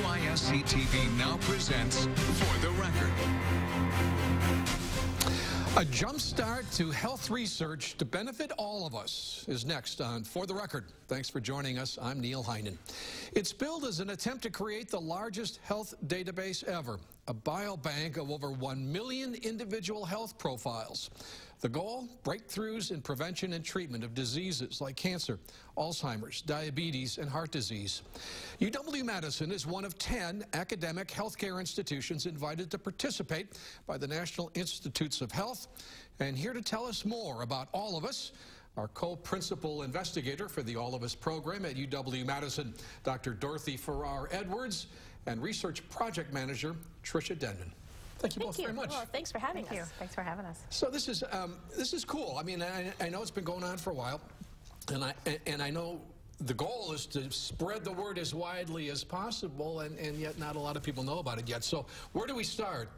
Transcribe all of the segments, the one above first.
WISC TV now presents For the Record. A jump start to health research to benefit all of us is next on For the Record. Thanks for joining us. I'm Neil Heinen. It's billed as an attempt to create the largest health database ever, a biobank of over 1 million individual health profiles. The goal, breakthroughs in prevention and treatment of diseases like cancer, Alzheimer's, diabetes, and heart disease. UW-Madison is one of 10 academic healthcare institutions invited to participate by the National Institutes of Health. And here to tell us more about All of Us, our co-principal investigator for the All of Us program at UW-Madison, Dr. Dorothy Farrar Edwards, and research project manager, Tricia Denman. Thank you both very much. Well, thanks for having us. Thanks for having us. So this is cool. I mean, I know it's been going on for a while, and I know the goal is to spread the word as widely as possible, and yet not a lot of people know about it yet. So where do we start,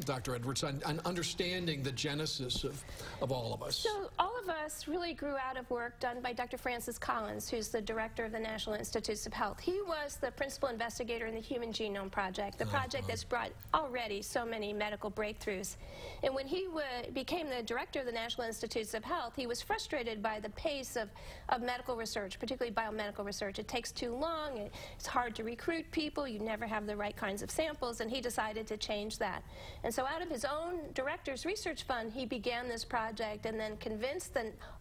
Dr. Edwards, on understanding the genesis of All of Us? So All of Us really grew out of work done by Dr. Francis Collins, who's the director of the National Institutes of Health. He was the principal investigator in the Human Genome Project, the project that's brought already so many medical breakthroughs. And when he became the director of the National Institutes of Health, he was frustrated by the pace of medical research, particularly biomedical research. It takes too long, it's hard to recruit people, you never have the right kinds of samples, and he decided to change that. And so out of his own director's research fund, he began this project and then convinced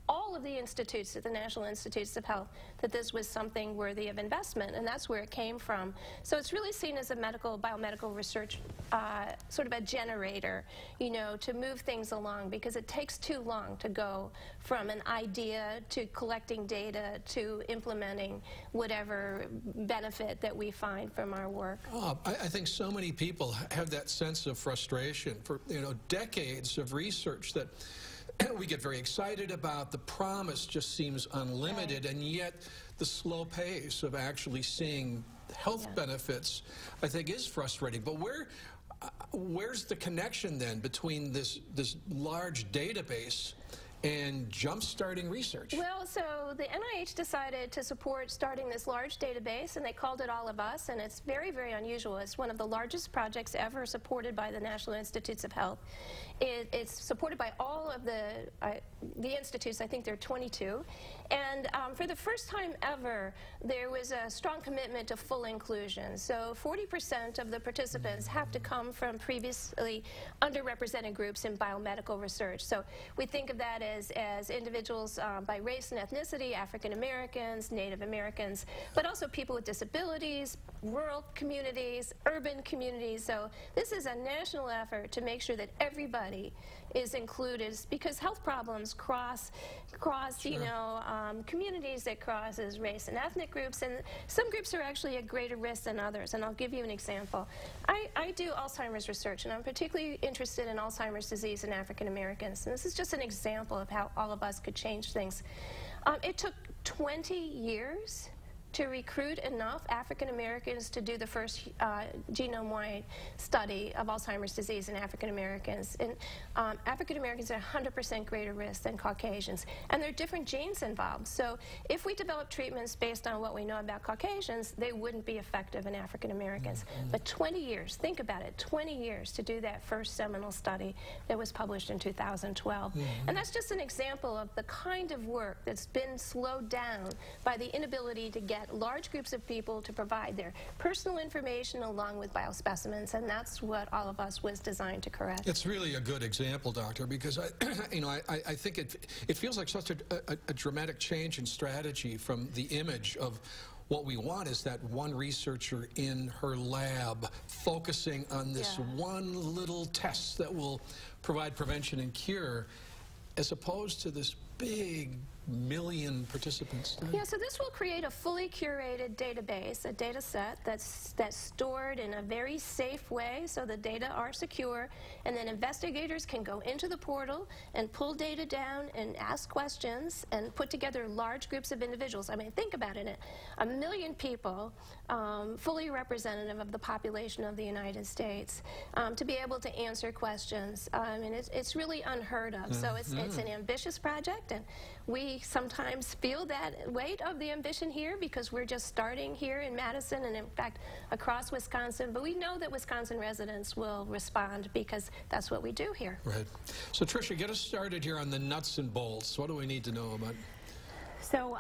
all of the institutes at the National Institutes of Health that this was something worthy of investment, and that's where it came from. So it's really seen as a biomedical research sort of a generator, you know, to move things along, because it takes too long to go from an idea to collecting data to implementing whatever benefit that we find from our work. Oh, I think so many people have that sense of frustration for, you know, decades of research that we get very excited about. The promise just seems unlimited, and yet the slow pace of actually seeing health benefits, I think, is frustrating. But where's the connection then between this large database and jump-starting research? Well, so the NIH decided to support starting this large database, and they called it All of Us, and it's very, very unusual. It's one of the largest projects ever supported by the National Institutes of Health. It's supported by all of the institutes. I think there are 22. And for the first time ever, there was a strong commitment to full inclusion. So 40% of the participants have to come from previously underrepresented groups in biomedical research. So we think of that as individuals by race and ethnicity, African Americans, Native Americans, but also people with disabilities, rural communities, urban communities. So this is a national effort to make sure that everybody is included, because health problems cross you know, communities, that crosses race and ethnic groups, and some groups are actually at greater risk than others. And I'll give you an example. I do Alzheimer's research, and I'm particularly interested in Alzheimer's disease in African Americans. And this is just an example of how All of Us could change things. It took 20 years to recruit enough African Americans to do the first genome-wide study of Alzheimer's disease in African Americans. And African Americans are 100% greater risk than Caucasians, and there are different genes involved. So if we develop treatments based on what we know about Caucasians, they wouldn't be effective in African Americans. But 20 years, think about it, 20 years to do that first seminal study that was published in 2012. And that's just an example of the kind of work that's been slowed down by the inability to get large groups of people to provide their personal information along with biospecimens, and that's what All of Us was designed to correct. It's really a good example, Doctor, because I think it feels like such a dramatic change in strategy from the image of what we want is that one researcher in her lab focusing on this one little test that will provide prevention and cure, as opposed to this big million participants. Yeah, so this will create a fully curated database, a data set that's stored in a very safe way, so the data are secure, and then investigators can go into the portal and pull data down and ask questions and put together large groups of individuals. I mean, think about it, 1 million people, fully representative of the population of the United States, to be able to answer questions. I mean, it's really unheard of. So it's an ambitious project, and we we sometimes feel that weight of the ambition here because we're just starting here in Madison and in fact across Wisconsin, but we know that Wisconsin residents will respond because that's what we do here. Right. So Tricia, get us started here on the nuts and bolts. What do we need to know about? So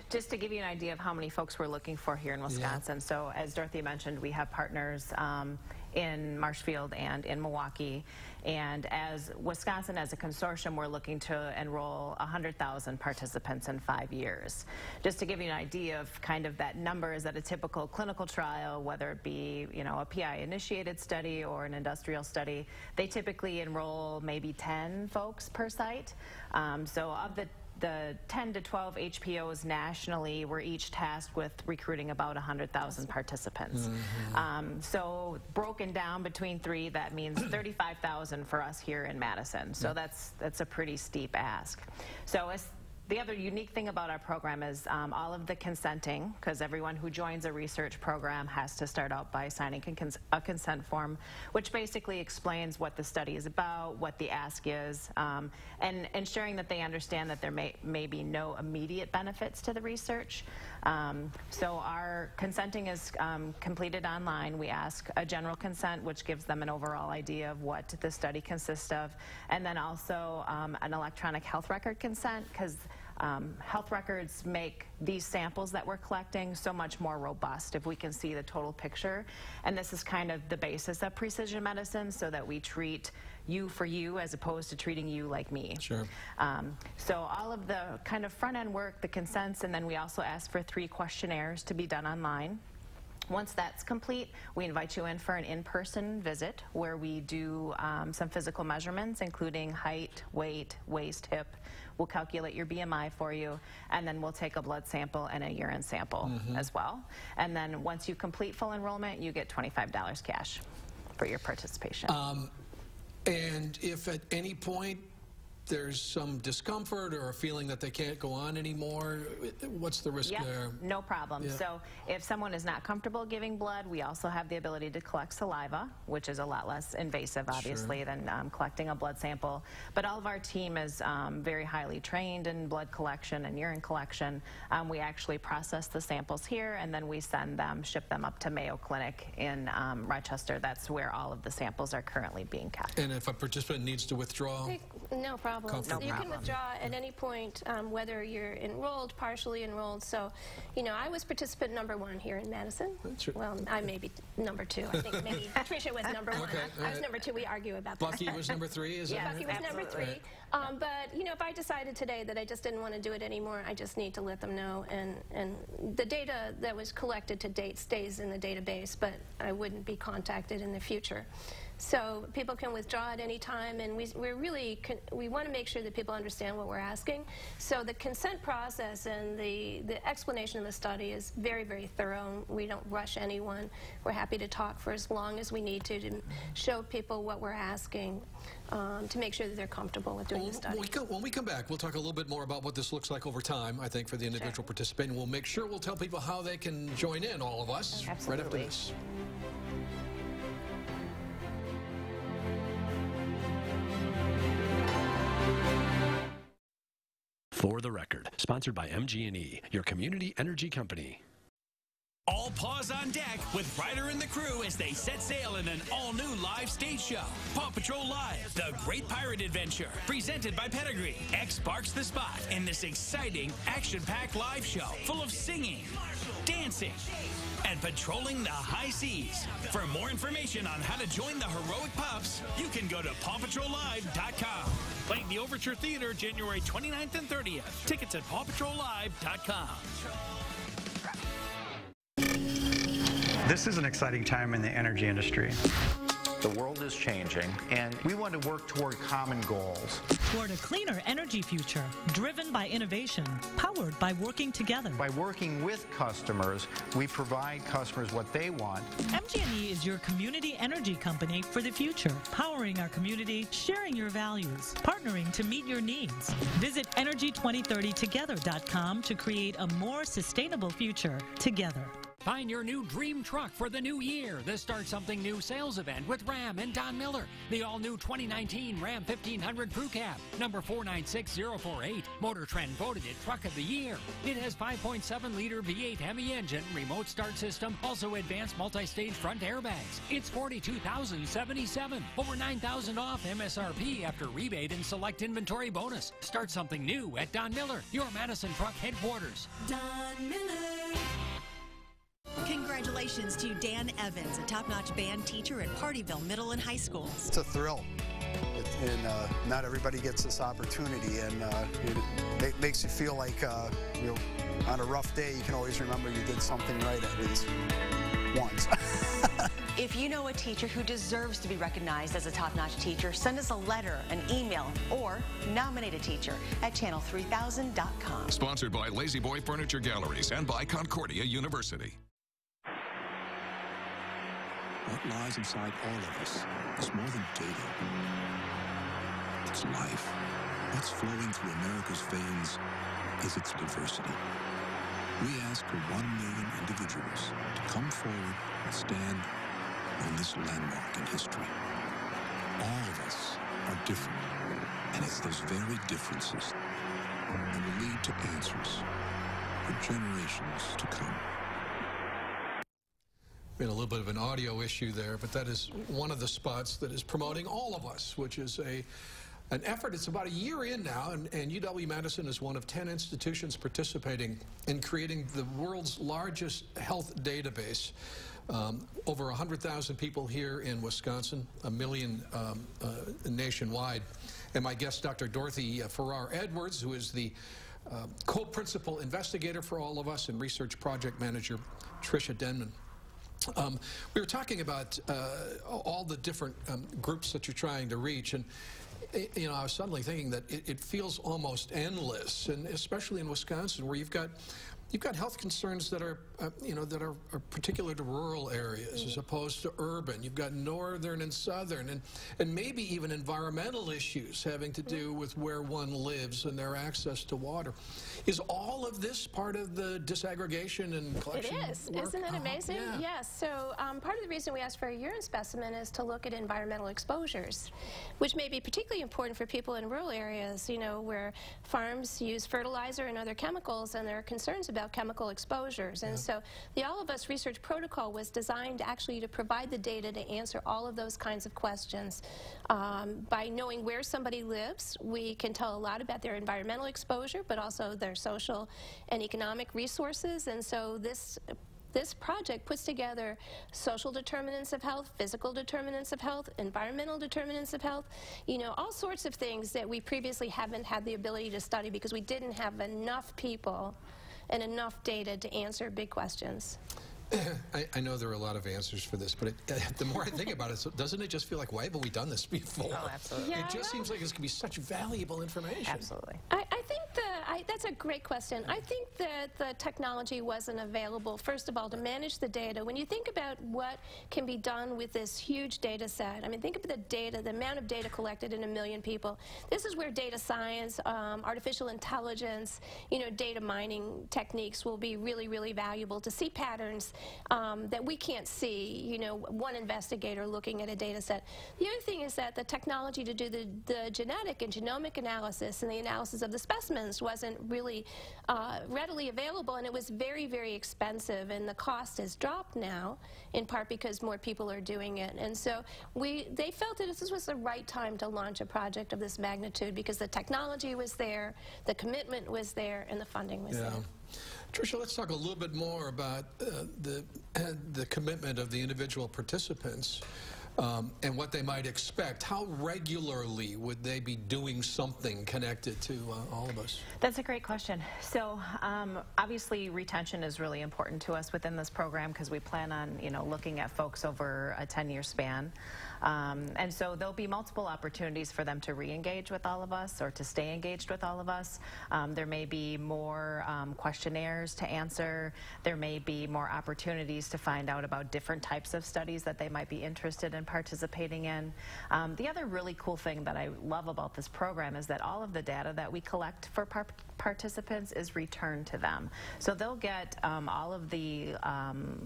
just to give you an idea of how many folks we're looking for here in Wisconsin. Yeah. So as Dorothy mentioned, we have partners in Marshfield and in Milwaukee. And as Wisconsin, as a consortium, we're looking to enroll 100,000 participants in 5 years. Just to give you an idea of kind of that number, is that a typical clinical trial, whether it be, you know, a PI-initiated study or an industrial study, they typically enroll maybe 10 folks per site. So of the 10 to 12 HPOs nationally, we're each tasked with recruiting about 100,000 participants. Mm-hmm. So broken down between 3, that means 35,000 for us here in Madison. So that's a pretty steep ask. So the other unique thing about our program is all of the consenting, because everyone who joins a research program has to start out by signing a consent form, which basically explains what the study is about, what the ask is, and ensuring that they understand that there may be no immediate benefits to the research. So our consenting is completed online. We ask a general consent, which gives them an overall idea of what the study consists of, and then also an electronic health record consent, because health records make these samples that we're collecting so much more robust if we can see the total picture. And this is kind of the basis of precision medicine, so that we treat you for you as opposed to treating you like me. Sure. So all of the kind of front-end work, the consents, and then we also ask for 3 questionnaires to be done online. Once that's complete, we invite you in for an in-person visit where we do some physical measurements, including height, weight, waist, hip. We'll calculate your BMI for you, and then we'll take a blood sample and a urine sample as well. And then once you complete full enrollment, you get $25 cash for your participation. And if at any point there's some discomfort or a feeling that they can't go on anymore, what's the risk there? No problem. Yeah. So if someone is not comfortable giving blood, we also have the ability to collect saliva, which is a lot less invasive, obviously, than collecting a blood sample. But all of our team is very highly trained in blood collection and urine collection. We actually process the samples here, and then we send them, ship them up to Mayo Clinic in Rochester. That's where all of the samples are currently being kept. And if a participant needs to withdraw? No problem. No you can withdraw at any point, whether you're enrolled, partially enrolled. So, you know, I was participant number 1 here in Madison. Sure. Well, I may be number 2. I think maybe Tricia was number 1. Okay, I was number 2. We argue about that. Bucky was number 3, is yeah, that Bucky was number 3. But, you know, if I decided today that I just didn't want to do it anymore, I just need to let them know. And the data that was collected to date stays in the database, but I wouldn't be contacted in the future. So people can withdraw at any time, and we want to make sure that people understand what we're asking. So the consent process and the explanation of the study is very, very thorough. We don't rush anyone. We're happy to talk for as long as we need to show people what we're asking, to make sure that they're comfortable with doing the study. When we come back, we'll talk a little bit more about what this looks like over time, I think, for the individual participant. We'll make sure we'll tell people how they can join in, all of us, right after this. For the Record, sponsored by MG&E, your community energy company. All paws on deck with Ryder and the crew as they set sail in an all-new live stage show. Paw Patrol Live, the Great Pirate Adventure, presented by Pedigree. X barks the spot in this exciting, action-packed live show full of singing, dancing, and patrolling the high seas. For more information on how to join the heroic pups, you can go to PawPatrolLive.com. Playing the Overture Theater January 29th and 30th. Tickets at PawPatrolLive.com. This is an exciting time in the energy industry. The world is changing, and we want to work toward common goals. Toward a cleaner energy future, driven by innovation, powered by working together. By working with customers, we provide customers what they want. MG&E is your community energy company for the future, powering our community, sharing your values, partnering to meet your needs. Visit Energy2030together.com to create a more sustainable future together. Find your new dream truck for the new year. The Start Something New sales event with Ram and Don Miller. The all-new 2019 Ram 1500 Crew Cab, number 496048. Motor Trend voted it Truck of the Year. It has 5.7-liter V8 Hemi engine, remote start system, also advanced multi-stage front airbags. It's $42,077. Over $9,000 off MSRP after rebate and select inventory bonus. Start something new at Don Miller, your Madison Truck headquarters. Don Miller. Congratulations to Dan Evans, a top-notch band teacher at Partyville Middle and High School. It's a thrill, and not everybody gets this opportunity, and it makes you feel like, you know, on a rough day, you can always remember you did something right at least once. If you know a teacher who deserves to be recognized as a top-notch teacher, send us a letter, an email, or nominate a teacher at channel3000.com. Sponsored by Lazy Boy Furniture Galleries and by Concordia University. What lies inside all of us is more than data. It's life. What's flowing through America's veins is its diversity. We ask for 1 million individuals to come forward and stand on this landmark in history. All of us are different, and it's those very differences that will lead to answers for generations to come. We had a little bit of an audio issue there, but that is one of the spots that is promoting All of Us, which is an effort. It's about a year in now, and UW-Madison is one of 10 institutions participating in creating the world's largest health database. Over 100,000 people here in Wisconsin, 1 million nationwide. And my guest, Dr. Dorothy Farrar Edwards, who is the co-principal investigator for All of Us and research project manager, Tricia Denman. We were talking about all the different groups that you're trying to reach, and you know, I was suddenly thinking that it feels almost endless, and especially in Wisconsin, where you've got health concerns that are, you know, that are particular to rural areas as opposed to urban. You've got northern and southern, and maybe even environmental issues having to do with where one lives and their access to water. Is all of this part of the disaggregation and collection It is. work? Isn't it amazing? Yeah. Yes. So part of the reason we asked for a urine specimen is to look at environmental exposures, which may be particularly important for people in rural areas, you know, where farms use fertilizer and other chemicals, and there are concerns about chemical exposures. And so the All of Us research protocol was designed actually to provide the data to answer all of those kinds of questions. By knowing where somebody lives, we can tell a lot about their environmental exposure, but also their social and economic resources. And so this project puts together social determinants of health, physical determinants of health, environmental determinants of health, you know, all sorts of things that we previously haven't had the ability to study because we didn't have enough people and enough data to answer big questions. I know there are a lot of answers for this, but the more I think about it, doesn't it just feel like, why haven't we done this before? Oh, absolutely. Yeah, it just seems like this could be such valuable information. Absolutely. I think that's a great question. I think that the technology wasn't available, first of all, to manage the data. When you think about what can be done with this huge data set, I mean, think of the data, the amount of data collected in 1 million people. This is where data science, artificial intelligence, you know, data mining techniques will be really, really valuable to see patterns that we can't see, you know, one investigator looking at a data set. The other thing is that the technology to do the genetic and genomic analysis and the analysis of the specimens wasn't really readily available, and it was very, very expensive, and the cost has dropped now, in part because more people are doing it. And so they felt that this was the right time to launch a project of this magnitude because the technology was there, the commitment was there, and the funding was there. Tricia, let's talk a little bit more about the commitment of the individual participants and what they might expect. How regularly would they be doing something connected to All of Us? That's a great question. So obviously retention is really important to us within this program because we plan on, you know, looking at folks over a 10-year span. And so there'll be multiple opportunities for them to re-engage with All of Us or to stay engaged with All of Us. There may be more questionnaires to answer. There may be more opportunities to find out about different types of studies that they might be interested in participating in. The other really cool thing that I love about this program is that all of the data that we collect for participants is returned to them. So they'll get all of the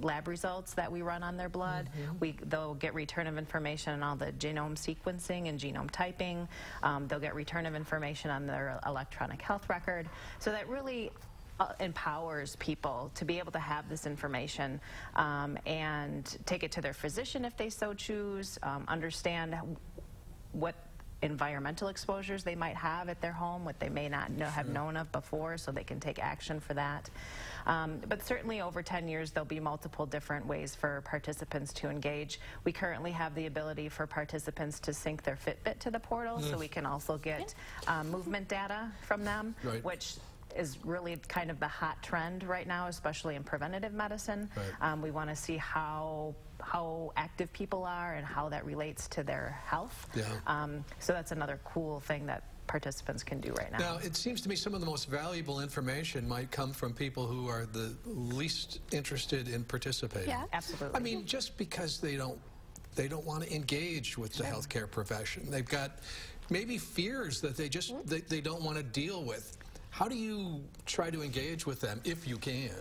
lab results that we run on their blood. They'll get return of information on all the genome sequencing and genome typing. They'll get return of information on their electronic health record. So that really empowers people to be able to have this information and take it to their physician if they so choose, understand what environmental exposures they might have at their home, what they may not have known of before, so they can take action for that. But certainly over 10 years, there'll be multiple different ways for participants to engage. We currently have the ability for participants to sync their Fitbit to the portal, so we can also get movement data from them, which is really kind of the hot trend right now, especially in preventative medicine. We want to see how active people are and how that relates to their health. So that's another cool thing that participants can do right now. Now, it seems to me some of the most valuable information might come from people who are the least interested in participating. Yeah, absolutely. I mean, just because they don't want to engage with the healthcare profession. They've got maybe fears that they just they don't want to deal with. How do you try to engage with them, if you can?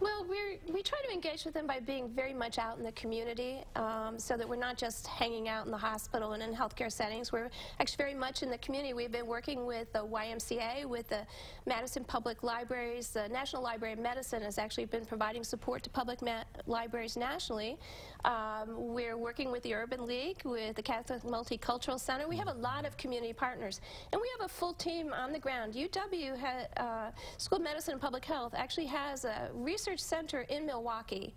Well, we try to engage with them by being very much out in the community, so that we're not just hanging out in the hospital and in healthcare settings. We're actually very much in the community. We've been working with the YMCA, with the Madison Public Libraries. The National Library of Medicine has actually been providing support to public libraries nationally. We're working with the Urban League, with the Catholic Multicultural Center. We have a lot of community partners, and we have a full team on the ground. UW School of Medicine and Public Health actually has a research center in Milwaukee,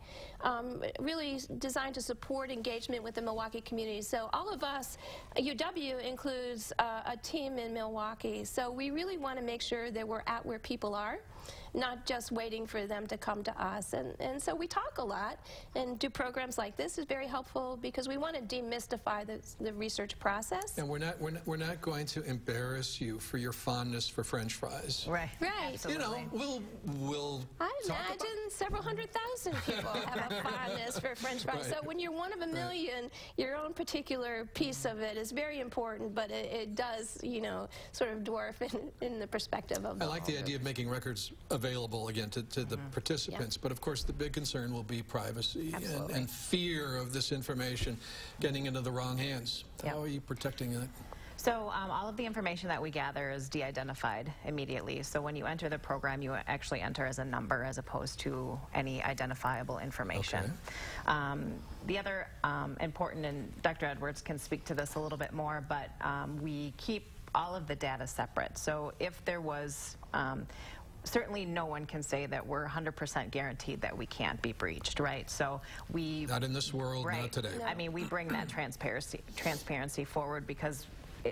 really designed to support engagement with the Milwaukee community. So all of us, UW includes a team in Milwaukee, so we really want to make sure that we're out where people are, not just waiting for them to come to us. And so we talk a lot, and do programs like this is very helpful because we want to demystify the research process. And we're not going to embarrass you for your fondness for French fries. Right. You know, we'll I imagine several 100,000 people have a fondness for French fries. So when you're one of a million, your own particular piece of it is very important, but it does, you know, sort of dwarf in the perspective of I like the idea of making records available again to the participants, but of course the big concern will be privacy and fear of this information getting into the wrong hands. How are you protecting that? So all of the information that we gather is de-identified immediately. So when you enter the program, you actually enter as a number as opposed to any identifiable information. The other important, and Dr. Edwards can speak to this a little bit more, but we keep all of the data separate. So if there was certainly no one can say that we're 100% guaranteed that we can't be breached, right? So we... Not in this world, not today. I mean, we bring that transparency forward because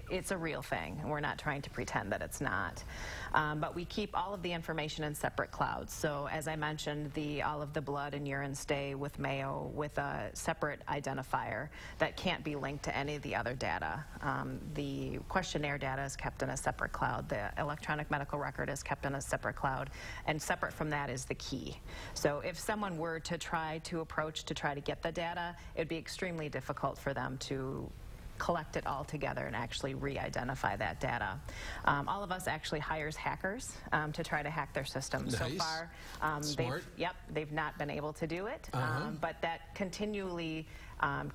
it's a real thing, and we're not trying to pretend that it's not. But we keep all of the information in separate clouds. So as I mentioned, all of the blood and urine stay with Mayo with a separate identifier that can't be linked to any of the other data. The questionnaire data is kept in a separate cloud. The electronic medical record is kept in a separate cloud. And separate from that is the key. So if someone were to try to get the data, it would be extremely difficult for them to collect it all together and actually re-identify that data. All of us actually hires hackers to try to hack their systems. So far, they've not been able to do it, but that continually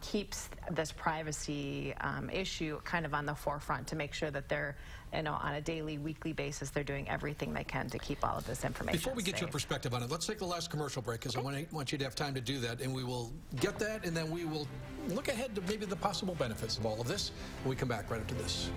keeps this privacy issue kind of on the forefront to make sure that they're, you know, on a daily, weekly basis, they're doing everything they can to keep all of this information Before we get your perspective on it, let's take the last commercial break because I want you to have time to do that, and we will get that, and then we will look ahead to maybe the possible benefits of all of this when we come back right after this.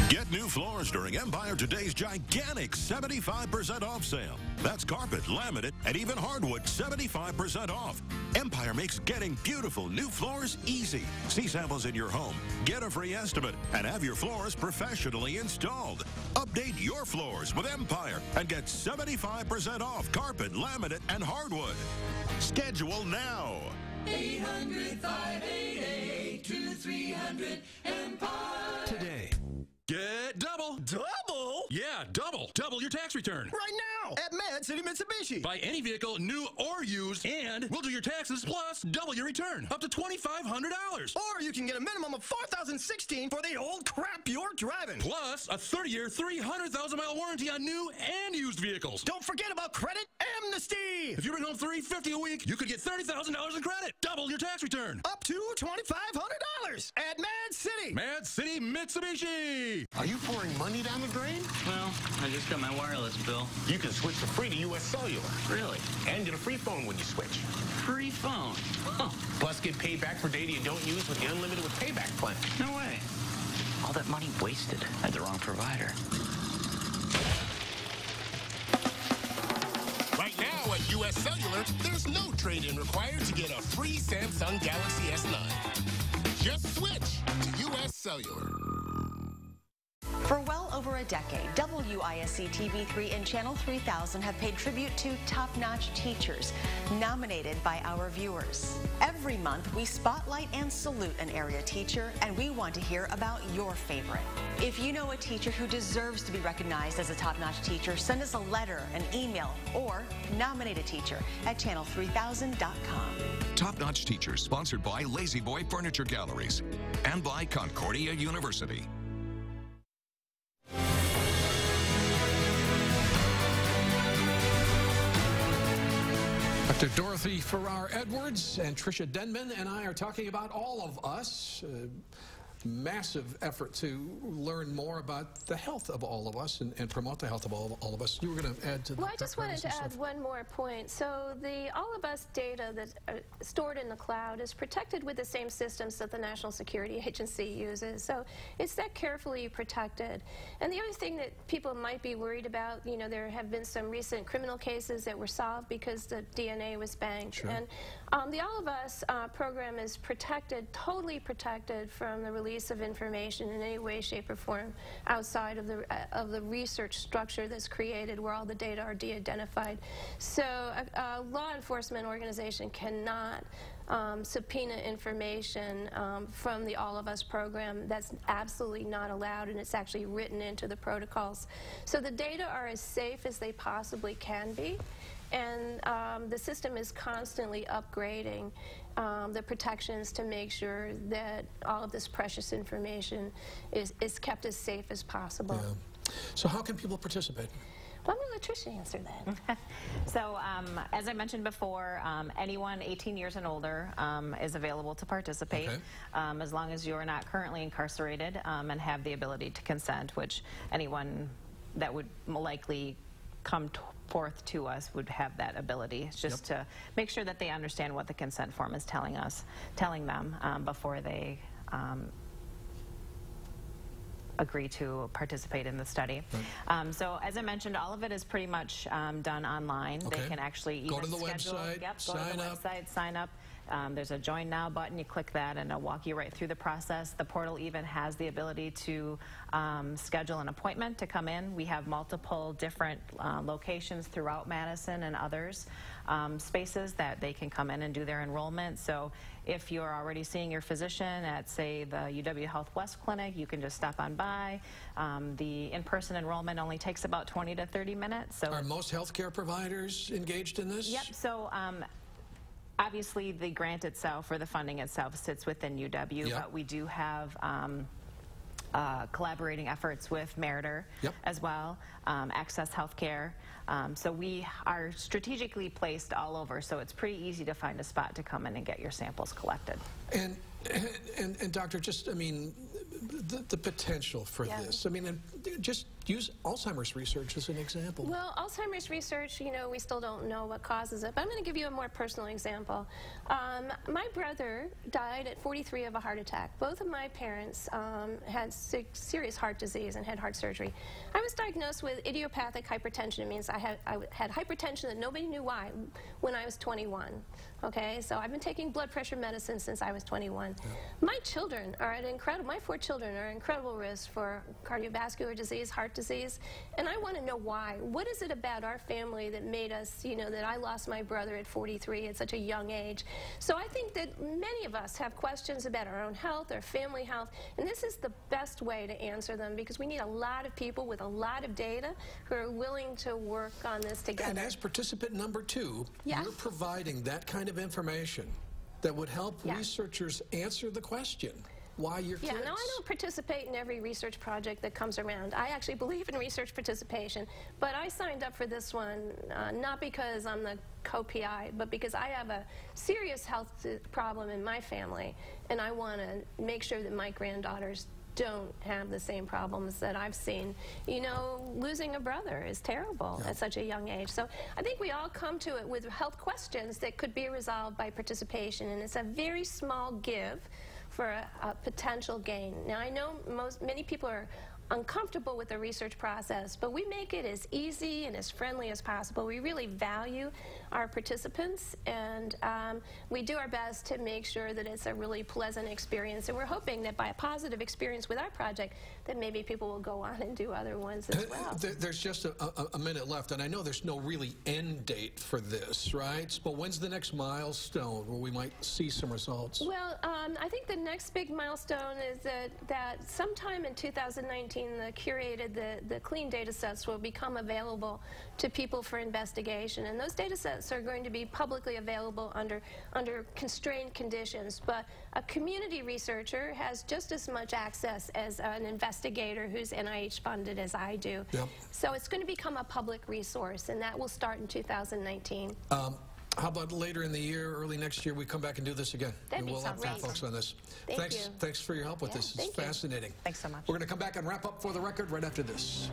Get new floors during Empire Today's gigantic 75% off sale. That's carpet, laminate, and even hardwood 75% off. Empire makes getting beautiful new floors easy. See samples in your home, get a free estimate, and have your floors professionally installed. Update your floors with Empire and get 75% off carpet, laminate, and hardwood. Schedule now. 800-588-2300 Empire. Today. Get double Yeah, double. Double your tax return. Right now at Mad City Mitsubishi. Buy any vehicle, new or used, and we'll do your taxes plus double your return, up to $2,500. Or you can get a minimum of $4,016 for the old crap you're driving. Plus a 30-year, 300,000-mile warranty on new and used vehicles. Don't forget about credit amnesty. If you bring home $350 a week, you could get $30,000 in credit. Double your tax return. Up to $2,500 at Mad City. Mad City Mitsubishi. Are you pouring money down the drain? Well, I just got my wireless bill. You can switch for free to U.S. Cellular. Really? And get a free phone when you switch. Free phone? Huh. Plus get payback for data you don't use with the Unlimited with Payback plan. No way. All that money wasted at the wrong provider. Right now at U.S. Cellular, there's no trade-in required to get a free Samsung Galaxy S9. Just switch to U.S. Cellular. For well over a decade, WISC TV3 and Channel 3000 have paid tribute to top-notch teachers nominated by our viewers. Every month, we spotlight and salute an area teacher, and we want to hear about your favorite. If you know a teacher who deserves to be recognized as a top-notch teacher, send us a letter, an email, or nominate a teacher at channel3000.com. Top-Notch Teachers, sponsored by Lazy Boy Furniture Galleries and by Concordia University. Dr. Dorothy Farrar Edwards and Tricia Denman and I are talking about All of Us, massive effort to learn more about the health of all of us and promote the health of all of us. You were going to add to that. Well, I just wanted to add one more point. So the All of Us data that's stored in the cloud is protected with the same systems that the National Security Agency uses. So it's that carefully protected. And the other thing that people might be worried about, you know, there have been some recent criminal cases that were solved because the DNA was banked. Sure. And the All of Us program is protected, totally protected from the release of information in any way, shape, or form outside of the research structure that's created where all the data are de-identified. So a law enforcement organization cannot subpoena information from the All of Us program. That's absolutely not allowed, and it's actually written into the protocols. So the data are as safe as they possibly can be, and the system is constantly upgrading the protections to make sure that all of this precious information is kept as safe as possible. Yeah. So how can people participate? Well, I'm going to let Tricia answer that. So, as I mentioned before, anyone 18 years and older is available to participate, okay. As long as you are not currently incarcerated and have the ability to consent, which anyone that would likely come forth to us would have that ability. It's just to make sure that they understand what the consent form is telling them before they agree to participate in the study. Right. So as I mentioned, all of it is pretty much done online. Okay. They can actually even go to the schedule, website, go to the website, sign up. There's a Join Now button. You click that, and it'll walk you right through the process. The portal even has the ability to schedule an appointment to come in. We have multiple different locations throughout Madison and others, spaces that they can come in and do their enrollment. So if you're already seeing your physician at, say, the UW Health West Clinic, you can just stop on by. The in-person enrollment only takes about 20 to 30 minutes. So are most healthcare providers engaged in this? Yep. So obviously, the grant itself or the funding itself sits within UW, but we do have collaborating efforts with Meritor as well, Access Healthcare. So we are strategically placed all over, so it's pretty easy to find a spot to come in and get your samples collected. And Doctor, just, I mean, the potential for this. I mean, just use Alzheimer's research as an example. Well, Alzheimer's research, you know, we still don't know what causes it. But I'm going to give you a more personal example. My brother died at 43 of a heart attack. Both of my parents had serious heart disease and had heart surgery. I was diagnosed with idiopathic hypertension. It means I had hypertension that nobody knew why when I was 21. Okay, so I've been taking blood pressure medicine since I was 21. My children are at my 4 children are at incredible risk for cardiovascular disease, heart disease, and I want to know why. What is it about our family that made us, you know, that I lost my brother at 43 at such a young age? So I think that many of us have questions about our own health, our family health, and this is the best way to answer them, because we need a lot of people with a lot of data who are willing to work on this together. And as participant number 2, you're providing that kind of information that would help researchers answer the question. Why your kids? Yeah, no, I don't participate in every research project that comes around. I actually believe in research participation, but I signed up for this one not because I'm the co-PI, but because I have a serious health problem in my family, and I want to make sure that my granddaughters don't have the same problems that I've seen. You know, losing a brother is terrible at such a young age. So I think we all come to it with health questions that could be resolved by participation, and it's a very small give for a potential gain. Now, I know many people are uncomfortable with the research process, but we make it as easy and as friendly as possible. We really value our participants, and we do our best to make sure that it's a really pleasant experience, and we're hoping that by a positive experience with our project, that maybe people will go on and do other ones as well. There's just a minute left, and I know there's no really end date for this, right? But when's the next milestone where we might see some results? Well, I think the next big milestone is that sometime in 2019, the clean data sets will become available to people for investigation, and those data sets are going to be publicly available under constrained conditions. But a community researcher has just as much access as an investigator who's NIH funded as I do. Yep. So it's going to become a public resource, and that will start in 2019. How about later in the year, early next year, we come back and do this again? That'd be we'll update folks on this. Thanks for your help with this. It's fascinating. Thanks so much. We're going to come back and wrap up For the Record right after this.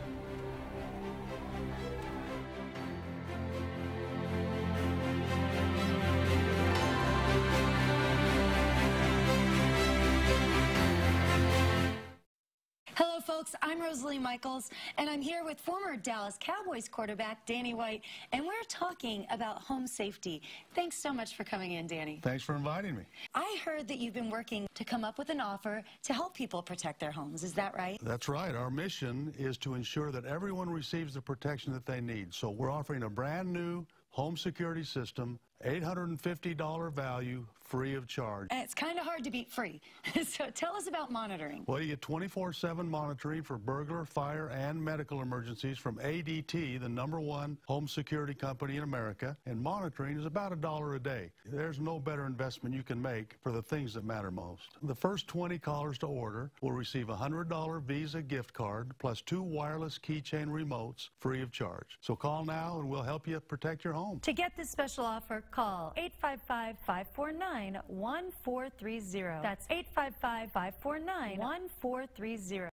Hello, folks. I'm Rosalie Michaels, and I'm here with former Dallas Cowboys quarterback Danny White, and we're talking about home safety. Thanks so much for coming in, Danny. Thanks for inviting me. I heard that you've been working to come up with an offer to help people protect their homes. Is that right? That's right. Our mission is to ensure that everyone receives the protection that they need. So we're offering a brand new home security system, $850 value, free of charge. And it's kind of hard to beat free. So tell us about monitoring. Well, you get 24/7 monitoring for burglar, fire, and medical emergencies from ADT, the #1 home security company in America. And monitoring is about $1 a day. There's no better investment you can make for the things that matter most. The first 20 callers to order will receive a $100 Visa gift card plus 2 wireless keychain remotes free of charge. So call now and we'll help you protect your home. To get this special offer, call 855-549-1430. That's 855-549-1430.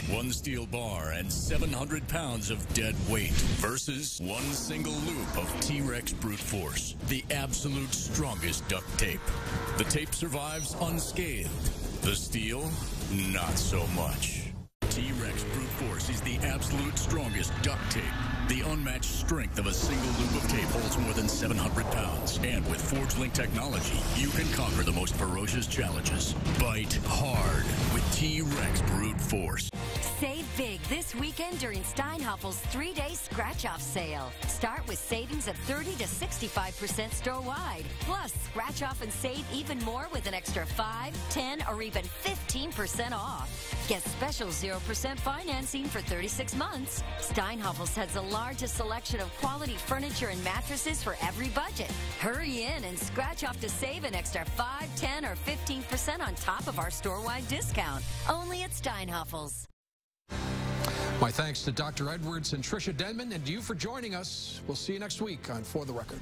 1 steel bar and 700 pounds of dead weight versus 1 single loop of T-Rex brute force, the absolute strongest duct tape. The tape survives unscathed. The steel, not so much. T-Rex brute force is the absolute strongest duct tape. The unmatched strength of a single loop of tape holds more than 700 pounds. And with Forge Link technology, you can conquer the most ferocious challenges. Bite hard with T-Rex brute force. Save big this weekend during Steinhaffel's 3-day scratch-off sale. Start with savings of 30 to 65% store-wide. Plus, scratch off and save even more with an extra 5, 10, or even 15% off. Get special 0% financing for 36 months. Steinhaffel's has the largest selection of quality furniture and mattresses for every budget. Hurry in and scratch off to save an extra 5, 10, or 15% on top of our store-wide discount. Only at Steinhaffel's. My thanks to Dr. Edwards and Tricia Denman, and to you for joining us. We'll see you next week on For the Record.